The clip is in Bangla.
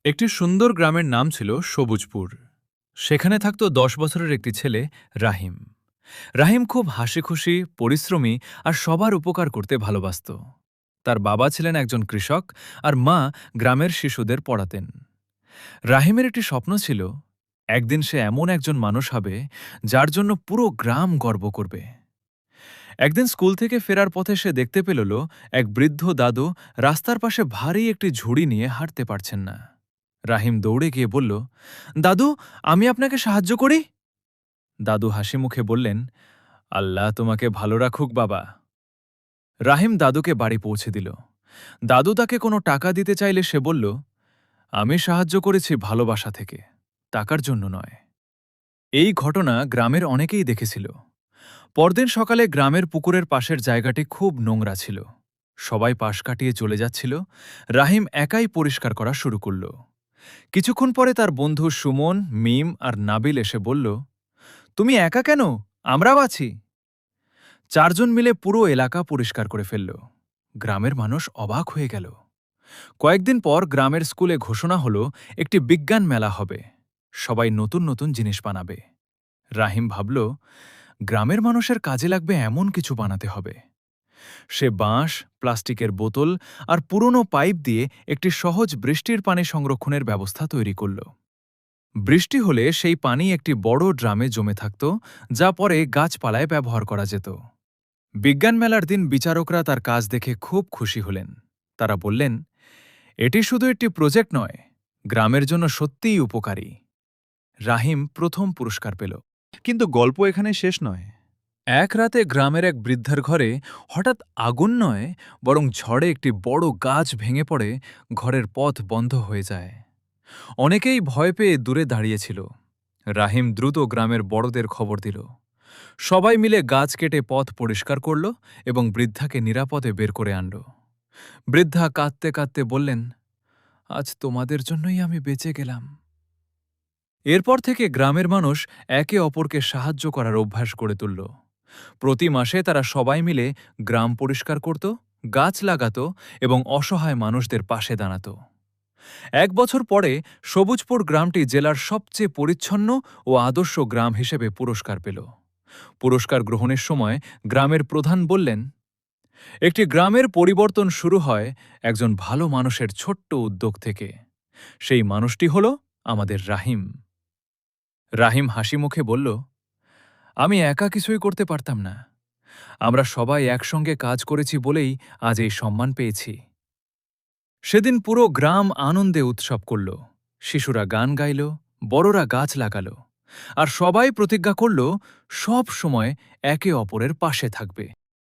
একটি সুন্দর গ্রামের নাম ছিল সবুজপুর। সেখানে থাকত ১০ বছরের একটি ছেলে, রাহিম। রাহিম খুব হাসিখুশি, পরিশ্রমী আর সবার উপকার করতে ভালোবাসত। তার বাবা ছিলেন একজন কৃষক আর মা গ্রামের শিশুদের পড়াতেন। রাহিমের একটি স্বপ্ন ছিল, একদিন সে এমন একজন মানুষ হবে যার জন্য পুরো গ্রাম গর্ব করবে। একদিন স্কুল থেকে ফেরার পথে সে দেখতে পেল এক বৃদ্ধ দাদু রাস্তার পাশে ভারী একটি ঝুড়ি নিয়ে হাঁটতে পারছেন না। রাহিম দৌড়ে গিয়ে বলল, দাদু, আমি আপনাকে সাহায্য করি। দাদু হাসি মুখে বললেন, আল্লাহ তোমাকে ভালো রাখুক বাবা। রাহিম দাদুকে বাড়ি পৌঁছে দিল। দাদু তাকে কোনো টাকা দিতে চাইলে সে বলল, আমি সাহায্য করেছি ভালোবাসা থেকে, টাকার জন্য নয়। এই ঘটনা গ্রামের অনেকেই দেখেছিল। পরদিন সকালে গ্রামের পুকুরের পাশের জায়গাটি খুব নোংরা ছিল। সবাই পাশ কাটিয়ে চলে যাচ্ছিল। রাহিম একাই পরিষ্কার করা শুরু করল। কিছুক্ষণ পরে তার বন্ধু সুমন, মিম আর নাবিল এসে বলল, তুমি একা কেন? আমরাও আছি। চারজন মিলে পুরো এলাকা পরিষ্কার করে ফেলল। গ্রামের মানুষ অবাক হয়ে গেল। কয়েকদিন পর গ্রামের স্কুলে ঘোষণা হলো একটি বিজ্ঞান মেলা হবে। সবাই নতুন নতুন জিনিস বানাবে। রাহিম ভাবল, গ্রামের মানুষের কাজে লাগবে এমন কিছু বানাতে হবে। সে বাঁশ, প্লাস্টিকের বোতল আর পুরনো পাইপ দিয়ে একটি সহজ বৃষ্টির পানি সংরক্ষণের ব্যবস্থা তৈরি করল। বৃষ্টি হলে সেই পানি একটি বড় ড্রামে জমে থাকত, যা পরে গাছপালায় ব্যবহার করা যেত। বিজ্ঞান মেলার দিন বিচারকরা তার কাজ দেখে খুব খুশি হলেন। তারা বললেন, এটি শুধু একটি প্রজেক্ট নয়, গ্রামের জন্য সত্যিই উপকারী। রাহিম প্রথম পুরস্কার পেল। কিন্তু গল্প এখানে শেষ নয়। এক রাতে গ্রামের এক বৃদ্ধার ঘরে হঠাৎ আগুন নয়, বরং ঝড়ে একটি বড় গাছ ভেঙে পড়ে ঘরের পথ বন্ধ হয়ে যায়। অনেকেই ভয় পেয়ে দূরে দাঁড়িয়েছিল। রাহিম দ্রুত গ্রামের বড়দের খবর দিল। সবাই মিলে গাছ কেটে পথ পরিষ্কার করল এবং বৃদ্ধাকে নিরাপদে বের করে আনল। বৃদ্ধা কাঁদতে কাঁদতে বললেন, আজ তোমাদের জন্যই আমি বেঁচে গেলাম। এরপর থেকে গ্রামের মানুষ একে অপরকে সাহায্য করার অভ্যাস গড়ে তুলল। প্রতি মাসে তারা সবাই মিলে গ্রাম পরিষ্কার করত, গাছ লাগাত এবং অসহায় মানুষদের পাশে দাঁড়াত। ১ বছর পরে সবুজপুর গ্রামটি জেলার সবচেয়ে পরিচ্ছন্ন ও আদর্শ গ্রাম হিসেবে পুরস্কার পেল। পুরস্কার গ্রহণের সময় গ্রামের প্রধান বললেন, একটি গ্রামের পরিবর্তন শুরু হয় একজন ভালো মানুষের ছোট্ট উদ্যোগ থেকে। সেই মানুষটি হল আমাদের রাহিম। রাহিম হাসি মুখে বলল, আমি একা কিছুই করতে পারতাম না। আমরা সবাই একসঙ্গে কাজ করেছি বলেই আজ এই সম্মান পেয়েছি। সেদিন পুরো গ্রাম আনন্দে উৎসব করল। শিশুরা গান গাইল, বড়রা গাছ লাগাল, আর সবাই প্রতিজ্ঞা করল সব সময় একে অপরের পাশে থাকবে।